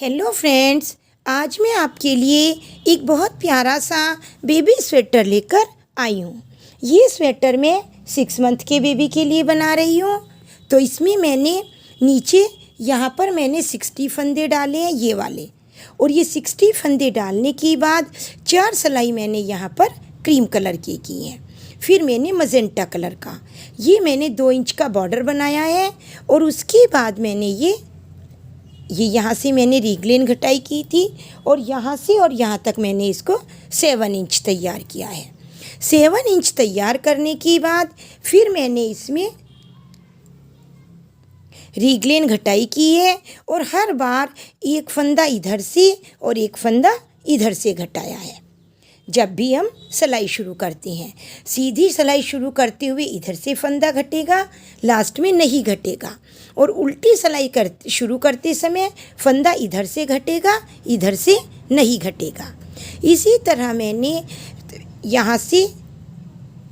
Hello friends, आज मैं आपके लिए एक बहुत प्यारा सा बेबी स्वेटर लेकर आई हूँ। ये स्वेटर मैं 6 मंथ के बेबी के लिए बना रही हूँ। तो इसमें मैंने नीचे यहाँ पर मैंने 60 फंदे डाले हैं, ये वाले। और ये 60 फंदे डालने के बाद 4 सिलाई मैंने यहाँ पर क्रीम कलर की हैं। फिर मैंने मजेंटा कलर का ये मैंने 2 इंच का बॉर्डर बनाया है। और उसके बाद मैंने ये यहाँ से मैंने रीगलेन घटाई की थी और यहाँ से और यहाँ तक मैंने इसको 7 इंच तैयार किया है। 7 इंच तैयार करने के बाद फिर मैंने इसमें रीगलेन घटाई की है और हर बार एक फंदा इधर से और एक फंदा इधर से घटाया है। जब भी हम सिलाई शुरू करते हैं, सीधी सिलाई शुरू करते हुए इधर से फंदा घटेगा, लास्ट में नहीं घटेगा। और उल्टी सिलाई शुरू करते समय फंदा इधर से घटेगा, इधर से नहीं घटेगा। इसी तरह मैंने यहाँ से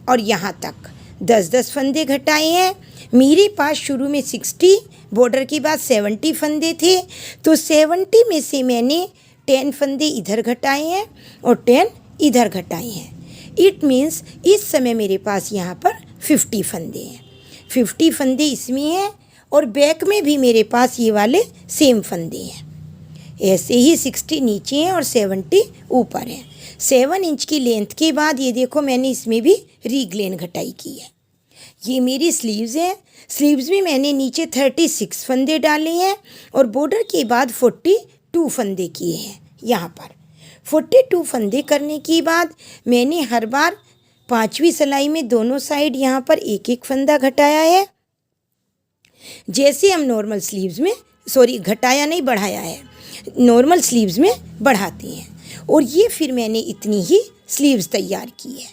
और यहाँ तक 10-10 फंदे घटाए हैं। मेरे पास शुरू में 60, बॉर्डर के बाद 70 फंदे थे, तो 70 में से मैंने 10 फंदे इधर घटाए हैं और 10 इधर घटाए हैं। इट मीन्स इस समय मेरे पास यहाँ पर 50 फंदे हैं। 50 फंदे इसमें हैं और बैक में भी मेरे पास ये वाले सेम फंदे हैं। ऐसे ही 60 नीचे हैं और 70 ऊपर हैं। 7 इंच की लेंथ के बाद ये देखो मैंने इसमें भी रीगलेन घटाई की है। ये मेरी स्लीव्स हैं। स्लीव्स में मैंने नीचे 36 फंदे डाले हैं और बॉर्डर के बाद 42 फंदे किए हैं। यहाँ पर 42 फंदे करने के बाद मैंने हर बार 5वीं सिलाई में दोनों साइड यहाँ पर एक एक फंदा घटाया है। जैसे हम नॉर्मल स्लीव्स में घटाया नहीं, बढ़ाया है, नॉर्मल स्लीव्स में बढ़ाते हैं। और ये फिर मैंने इतनी ही स्लीव्स तैयार की है।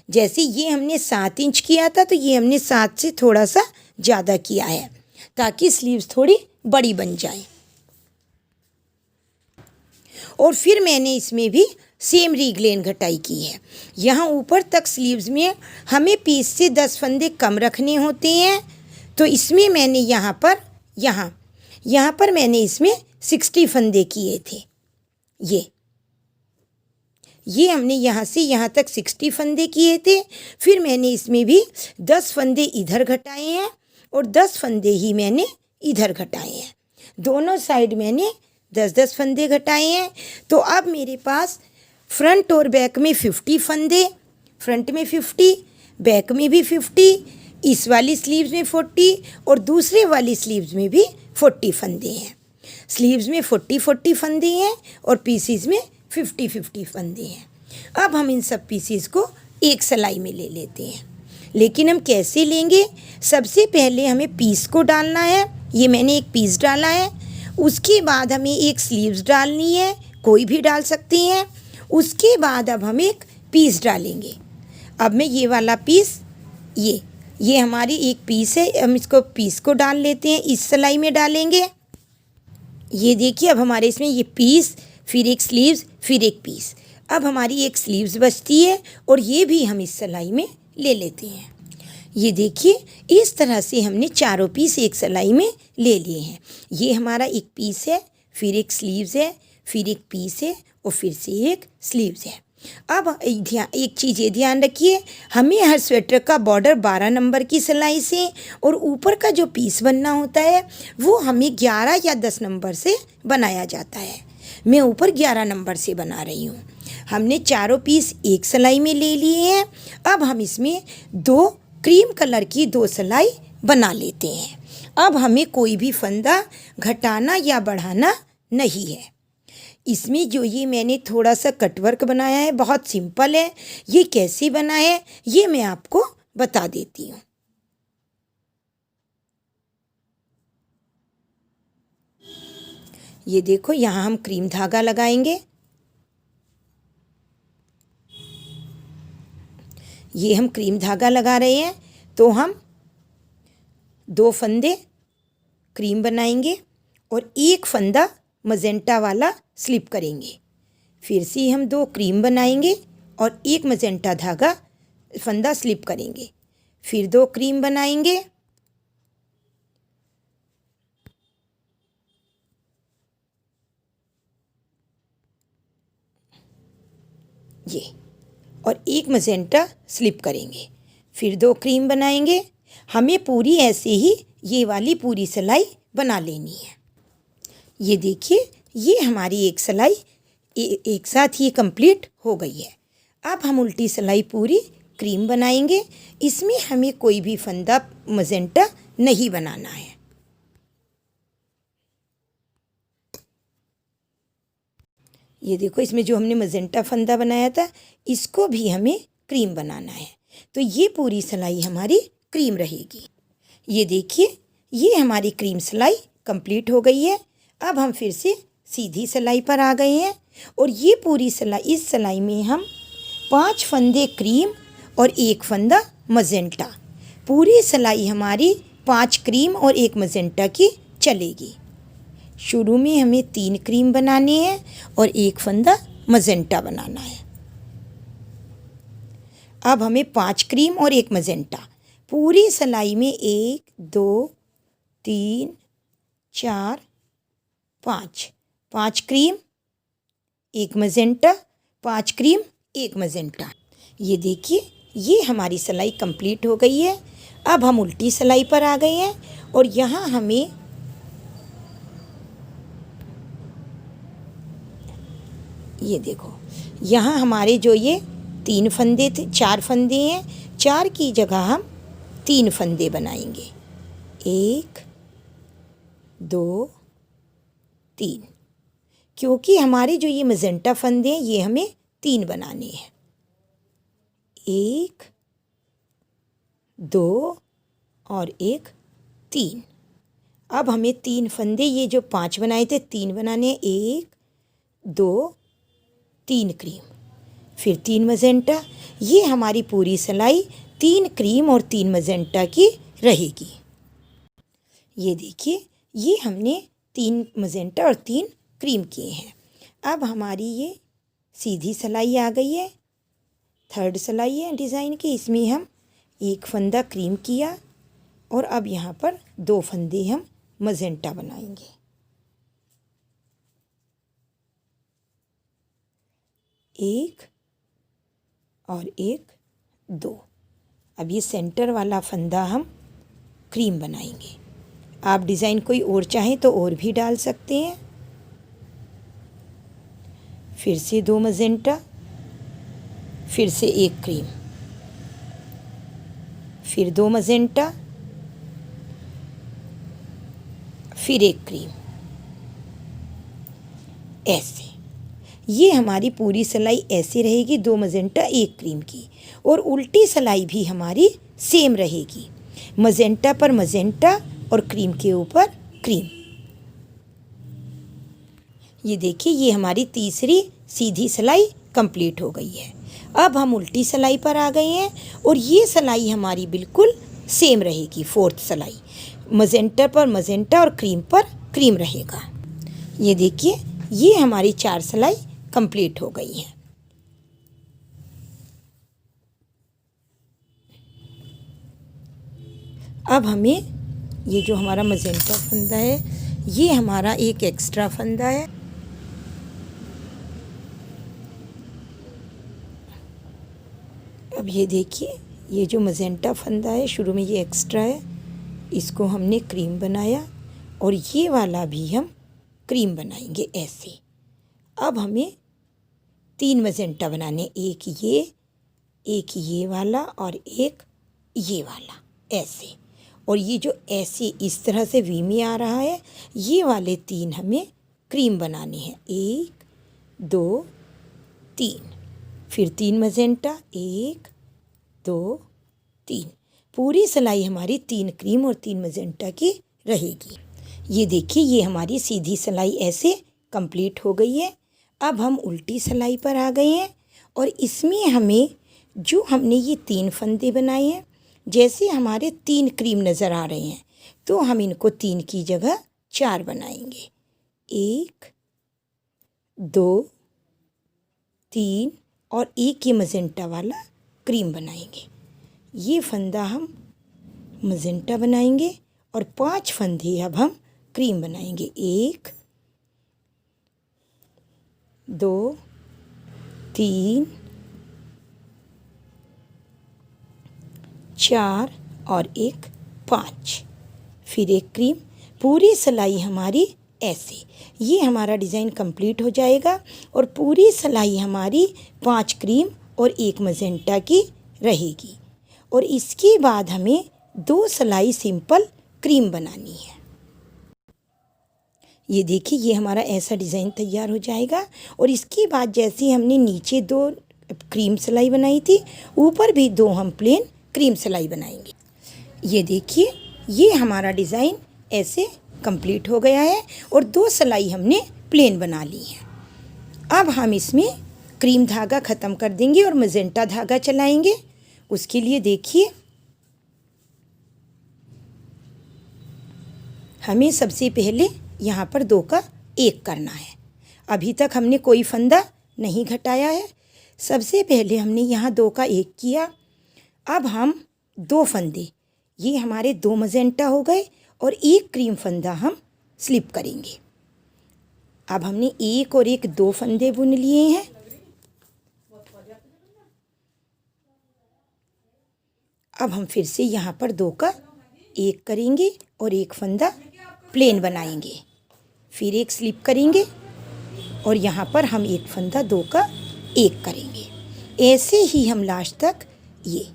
जैसे ये हमने 7 इंच किया था, तो ये हमने 7 से थोड़ा सा ज़्यादा किया है ताकि स्लीव्स थोड़ी बड़ी बन जाए। और फिर मैंने इसमें भी सेम रीगलेन घटाई की है। यहाँ ऊपर तक स्लीव्स में हमें पीस से 10 फंदे कम रखने होते हैं, तो इसमें मैंने यहाँ पर मैंने इसमें 60 फंदे किए थे। ये हमने यहाँ से यहाँ तक 60 फंदे किए थे। फिर मैंने इसमें भी 10 फंदे इधर घटाए हैं और 10 फंदे ही मैंने इधर घटाए हैं। दोनों साइड मैंने 10-10 फंदे घटाए हैं। तो अब मेरे पास फ्रंट और बैक में 50 फंदे, फ्रंट में 50, बैक में भी 50, इस वाली स्लीव्स में 40 और दूसरे वाली स्लीव्स में भी 40 फंदे हैं। स्लीव्स में 40-40 फंदे हैं और पीसीज में 50-50 फंदे हैं। अब हम इन सब पीसीज को एक सिलाई में ले लेते हैं। लेकिन हम कैसे लेंगे? सबसे पहले हमें पीस को डालना है। ये मैंने एक पीस डाला है। उसके बाद हमें एक स्लीव्स डालनी है, कोई भी डाल सकते हैं। उसके बाद अब हम एक पीस डालेंगे। अब मैं ये वाला पीस, ये हमारी एक पीस है, हम इसको पीस को डाल लेते हैं, इस सिलाई में डालेंगे। ये देखिए, अब हमारे इसमें ये पीस, फिर एक स्लीव्स, फिर एक पीस। अब हमारी एक स्लीव्स बचती है और ये भी हम इस सिलाई में ले लेते हैं। ये देखिए, इस तरह से हमने चारों पीस एक सिलाई में ले लिए हैं। ये हमारा एक पीस है, फिर एक स्लीव्स है, फिर एक पीस है और फिर से एक स्लीव्स है। अब एक चीज़ ये ध्यान रखिए, हमें हर स्वेटर का बॉर्डर 12 नंबर की सिलाई से और ऊपर का जो पीस बनना होता है वो हमें 11 या 10 नंबर से बनाया जाता है। मैं ऊपर 11 नंबर से बना रही हूँ। हमने चारों पीस एक सिलाई में ले लिए हैं। अब हम इसमें 2 क्रीम कलर की 2 सिलाई बना लेते हैं। अब हमें कोई भी फंदा घटाना या बढ़ाना नहीं है। इसमें जो ये मैंने थोड़ा सा कटवर्क बनाया है, बहुत सिंपल है। ये कैसे बना है ये मैं आपको बता देती हूँ। ये देखो, यहाँ हम क्रीम धागा लगाएंगे। ये हम क्रीम धागा लगा रहे हैं, तो हम 2 फंदे क्रीम बनाएंगे और एक फंदा मजेंटा वाला स्लिप करेंगे। फिर से हम 2 क्रीम बनाएंगे और एक मजेंटा धागा फंदा स्लिप करेंगे। फिर 2 क्रीम बनाएंगे, ये, और एक मजेंटा स्लिप करेंगे, फिर 2 क्रीम बनाएंगे। हमें पूरी ऐसे ही ये वाली पूरी सिलाई बना लेनी है। ये देखिए, ये हमारी एक सिलाई एक साथ ही कंप्लीट हो गई है। अब हम उल्टी सिलाई पूरी क्रीम बनाएंगे। इसमें हमें कोई भी फंदा मजेंटा नहीं बनाना है। ये देखो, इसमें जो हमने मजेंटा फंदा बनाया था इसको भी हमें क्रीम बनाना है। तो ये पूरी सिलाई हमारी क्रीम रहेगी। ये देखिए, ये हमारी क्रीम सिलाई कंप्लीट हो गई है। अब हम फिर से सीधी सिलाई पर आ गए हैं और ये पूरी सिलाई, इस सिलाई में हम 5 फंदे क्रीम और 1 फंदा मजेंटा, पूरी सिलाई हमारी 5 क्रीम और 1 मजेंटा की चलेगी। शुरू में हमें 3 क्रीम बनानी है और 1 फंदा मजेंटा बनाना है। अब हमें 5 क्रीम और 1 मजेंटा, पूरी सिलाई में 1 2 3 4 5 क्रीम 1 मजेंटा, 5 क्रीम 1 मजेंटा। ये देखिए, ये हमारी सिलाई कंप्लीट हो गई है। अब हम उल्टी सिलाई पर आ गए हैं और यहाँ हमें ये देखो, यहाँ हमारे जो ये 3 फंदे थे, 4 फंदे हैं, 4 की जगह हम 3 फंदे बनाएंगे। 1 2 3, क्योंकि हमारे जो ये मजेंटा फंदे हैं ये हमें 3 बनाने हैं। 1 2 और 1 3। अब हमें 3 फंदे, ये जो 5 बनाए थे 3 बनाने हैं। 1 2 3 क्रीम, फिर 3 मजेंटा। ये हमारी पूरी सिलाई 3 क्रीम और 3 मजेंटा की रहेगी। ये देखिए, ये हमने 3 मजेंटा और 3 क्रीम किए हैं। अब हमारी ये सीधी सिलाई आ गई है, 3rd सिलाई है डिज़ाइन की। इसमें हम 1 फंदा क्रीम किया और अब यहाँ पर 2 फंदे हम मजेंटा बनाएंगे। 1 और 1 2। अब ये सेंटर वाला फंदा हम क्रीम बनाएंगे। आप डिज़ाइन कोई और चाहें तो और भी डाल सकते हैं। फिर से 2 मजेंटा, फिर से 1 क्रीम, फिर 2 मजेंटा, फिर 1 क्रीम, ऐसे। ये हमारी पूरी सिलाई ऐसे रहेगी, 2 मजेंटा 1 क्रीम की। और उल्टी सिलाई भी हमारी सेम रहेगी, मजेंटा पर मजेंटा और क्रीम के ऊपर क्रीम। ये देखिए, ये हमारी तीसरी सीधी सिलाई कंप्लीट हो गई है। अब हम उल्टी सिलाई पर आ गए हैं और ये सिलाई हमारी बिल्कुल सेम रहेगी। 4th सिलाई, मजेंटा पर मजेंटा और क्रीम पर क्रीम रहेगा। ये देखिए, ये हमारी 4 सिलाई कंप्लीट हो गई है। अब हमें ये जो हमारा मजेंटा फंदा है, ये हमारा एक एक्स्ट्रा फंदा है। अब ये देखिए, ये जो मजेंटा फंदा है शुरू में ये एक्स्ट्रा है, इसको हमने क्रीम बनाया और ये वाला भी हम क्रीम बनाएंगे ऐसे। अब हमें 3 मजेंटा बनाने, एक ये वाला और एक ये वाला, ऐसे। और ये जो ऐसे इस तरह से वी में आ रहा है, ये वाले 3 हमें क्रीम बनाने हैं। 1 2 3, फिर 3 मजेंटा, 1 2 3। पूरी सिलाई हमारी 3 क्रीम और 3 मजेंटा की रहेगी। ये देखिए, ये हमारी सीधी सिलाई ऐसे कंप्लीट हो गई है। अब हम उल्टी सिलाई पर आ गए हैं और इसमें हमें जो हमने ये 3 फंदे बनाए हैं, जैसे हमारे 3 क्रीम नज़र आ रहे हैं तो हम इनको 3 की जगह 4 बनाएंगे। 1 2 3 और 1 ये मजेंटा वाला क्रीम बनाएंगे। ये फंदा हम मजेंटा बनाएंगे और 5 फंदे अब हम क्रीम बनाएंगे। 1 2 3 4 और एक 5, फिर एक क्रीम। पूरी सिलाई हमारी ऐसे, ये हमारा डिज़ाइन कंप्लीट हो जाएगा और पूरी सिलाई हमारी 5 क्रीम और एक मजेंटा की रहेगी। और इसके बाद हमें 2 सिलाई सिंपल क्रीम बनानी है। ये देखिए, ये हमारा ऐसा डिज़ाइन तैयार हो जाएगा। और इसके बाद जैसे हमने नीचे 2 क्रीम सिलाई बनाई थी, ऊपर भी 2 हम प्लेन क्रीम सिलाई बनाएंगे। ये देखिए, ये हमारा डिज़ाइन ऐसे कंप्लीट हो गया है और 2 सिलाई हमने प्लेन बना ली है। अब हम इसमें क्रीम धागा ख़त्म कर देंगे और मजेंटा धागा चलाएंगे। उसके लिए देखिए, हमें सबसे पहले यहाँ पर 2 का 1 करना है। अभी तक हमने कोई फंदा नहीं घटाया है। सबसे पहले हमने यहाँ 2 का 1 किया। अब हम 2 फंदे, ये हमारे 2 मजेंटा हो गए और 1 क्रीम फंदा हम स्लिप करेंगे। अब हमने 1 और 1 2 फंदे बुन लिए हैं। अब हम फिर से यहाँ पर 2 का 1 करेंगे और 1 फंदा प्लेन बनाएंगे, फिर 1 स्लिप करेंगे और यहाँ पर हम 1 फंदा 2 का 1 करेंगे। ऐसे ही हम लास्ट तक ये,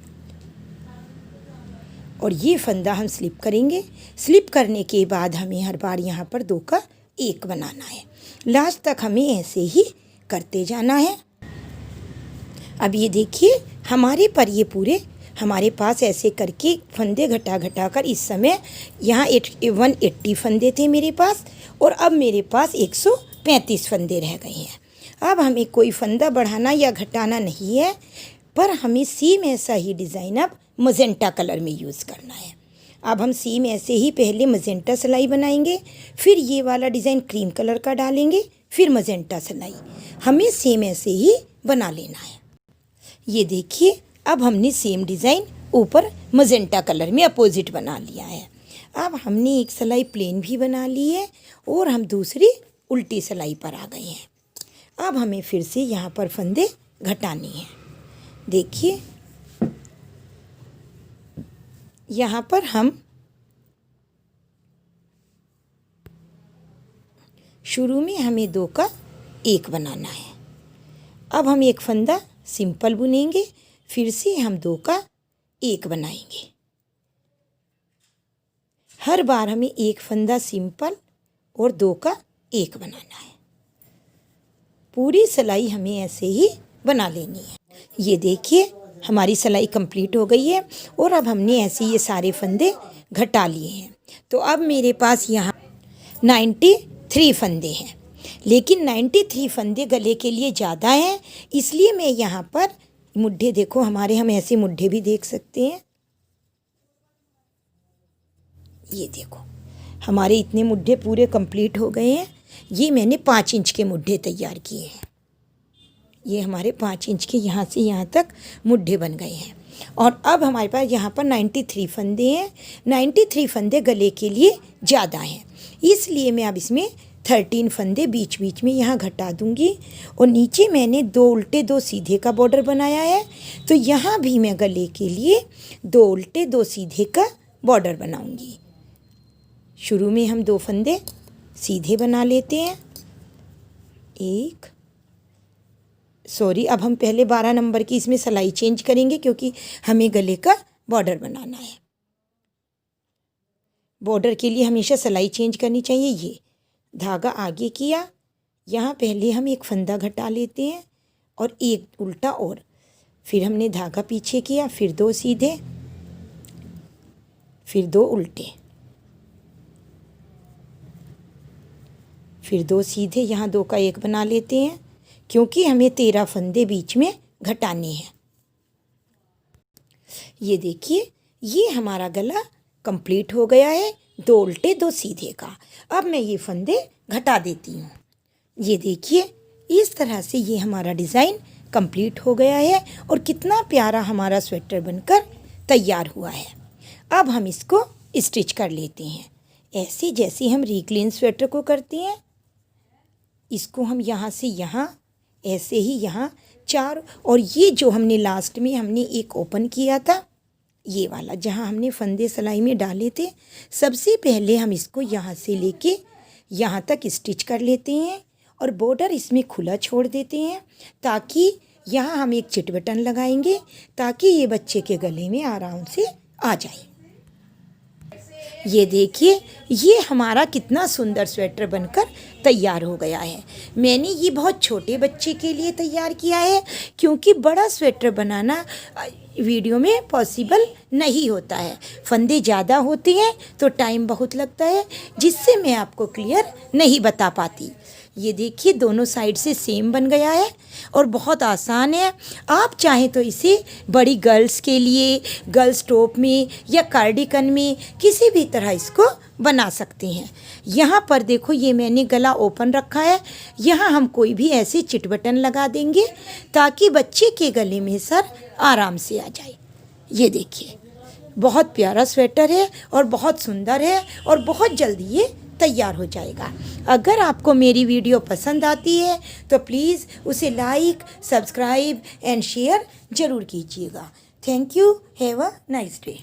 और ये फंदा हम स्लिप करेंगे। स्लिप करने के बाद हमें हर बार यहाँ पर 2 का 1 बनाना है। लास्ट तक हमें ऐसे ही करते जाना है। अब ये देखिए, हमारे पर ये पूरे हमारे पास ऐसे करके फंदे घटा घटा कर इस समय यहाँ 180 फंदे थे मेरे पास और अब मेरे पास 135 फंदे रह गए हैं। अब हमें कोई फंदा बढ़ाना या घटाना नहीं है, पर हमें सेम ऐसा ही डिज़ाइन अब मजेंटा कलर में यूज़ करना है। अब हम सेम ऐसे ही पहले मजेंटा सिलाई बनाएंगे, फिर ये वाला डिज़ाइन क्रीम कलर का डालेंगे, फिर मजेंटा सिलाई हमें सेम ऐसे ही बना लेना है। ये देखिए, अब हमने सेम डिज़ाइन ऊपर मजेंटा कलर में अपोजिट बना लिया है। अब हमने एक सिलाई प्लेन भी बना ली है और हम दूसरी उल्टी सिलाई पर आ गए हैं। अब हमें फिर से यहाँ पर फंदे घटाने हैं। देखिए, यहाँ पर हम शुरू में हमें 2 का 1 बनाना है। अब हम 1 फंदा सिंपल बुनेंगे, फिर से हम 2 का 1 बनाएंगे। हर बार हमें 1 फंदा सिंपल और 2 का 1 बनाना है। पूरी सिलाई हमें ऐसे ही बना लेनी है। ये देखिए, हमारी सिलाई कंप्लीट हो गई है और अब हमने ऐसे ये सारे फंदे घटा लिए हैं। तो अब मेरे पास यहाँ 93 फंदे हैं, लेकिन 93 फंदे गले के लिए ज़्यादा हैं, इसलिए मैं यहाँ पर मुड्ढे, देखो हमारे, हम ऐसे मुड्ढे भी देख सकते हैं। ये देखो, हमारे इतने मुड्ढे पूरे कंप्लीट हो गए हैं। ये मैंने 5 इंच के मुड्ढे तैयार किए हैं। ये हमारे 5 इंच के यहाँ से यहाँ तक मुड्ढे बन गए हैं। और अब हमारे पास यहाँ पर 93 फंदे हैं। 93 फंदे गले के लिए ज़्यादा हैं, इसलिए मैं अब इसमें 13 फंदे बीच बीच में यहाँ घटा दूँगी। और नीचे मैंने 2 उल्टे 2 सीधे का बॉर्डर बनाया है, तो यहाँ भी मैं गले के लिए 2 उल्टे 2 सीधे का बॉर्डर बनाऊँगी। शुरू में हम 2 फंदे सीधे बना लेते हैं। अब हम पहले 12 नंबर की इसमें सिलाई चेंज करेंगे, क्योंकि हमें गले का बॉर्डर बनाना है। बॉर्डर के लिए हमेशा सिलाई चेंज करनी चाहिए। ये धागा आगे किया, यहाँ पहले हम 1 फंदा घटा लेते हैं और 1 उल्टा, और फिर हमने धागा पीछे किया, फिर 2 सीधे, फिर 2 उल्टे, फिर 2 सीधे। यहाँ 2 का 1 बना लेते हैं, क्योंकि हमें 13 फंदे बीच में घटाने हैं। ये देखिए, ये हमारा गला कंप्लीट हो गया है 2 उल्टे 2 सीधे का। अब मैं ये फंदे घटा देती हूँ। ये देखिए, इस तरह से ये हमारा डिज़ाइन कंप्लीट हो गया है और कितना प्यारा हमारा स्वेटर बनकर तैयार हुआ है। अब हम इसको स्टिच कर लेते हैं, ऐसे जैसे हम रीक्लीन स्वेटर को करते हैं। इसको हम यहाँ से यहाँ, ऐसे ही यहाँ 4, और ये जो हमने लास्ट में हमने 1 ओपन किया था, ये वाला जहाँ हमने फंदे सिलाई में डाले थे, सबसे पहले हम इसको यहाँ से लेके यहाँ तक स्टिच कर लेते हैं और बॉर्डर इसमें खुला छोड़ देते हैं, ताकि यहाँ हम एक चिट बटन लगाएंगे ताकि ये बच्चे के गले में आराम से आ जाए। ये देखिए, ये हमारा कितना सुंदर स्वेटर बनकर तैयार हो गया है। मैंने ये बहुत छोटे बच्चे के लिए तैयार किया है, क्योंकि बड़ा स्वेटर बनाना वीडियो में पॉसिबल नहीं होता है। फंदे ज़्यादा होते हैं तो टाइम बहुत लगता है, जिससे मैं आपको क्लियर नहीं बता पाती। ये देखिए, दोनों साइड से सेम बन गया है और बहुत आसान है। आप चाहें तो इसे बड़ी गर्ल्स के लिए, गर्ल्स टॉप में या कार्डिगन में किसी भी तरह इसको बना सकते हैं। यहाँ पर देखो, ये मैंने गला ओपन रखा है, यहाँ हम कोई भी ऐसे चिट बटन लगा देंगे ताकि बच्चे के गले में सर आराम से आ जाए। ये देखिए, बहुत प्यारा स्वेटर है और बहुत सुंदर है और बहुत जल्दी ये तैयार हो जाएगा। अगर आपको मेरी वीडियो पसंद आती है तो प्लीज़ उसे लाइक, सब्सक्राइब एंड शेयर ज़रूर कीजिएगा। Thank you. Have a nice day.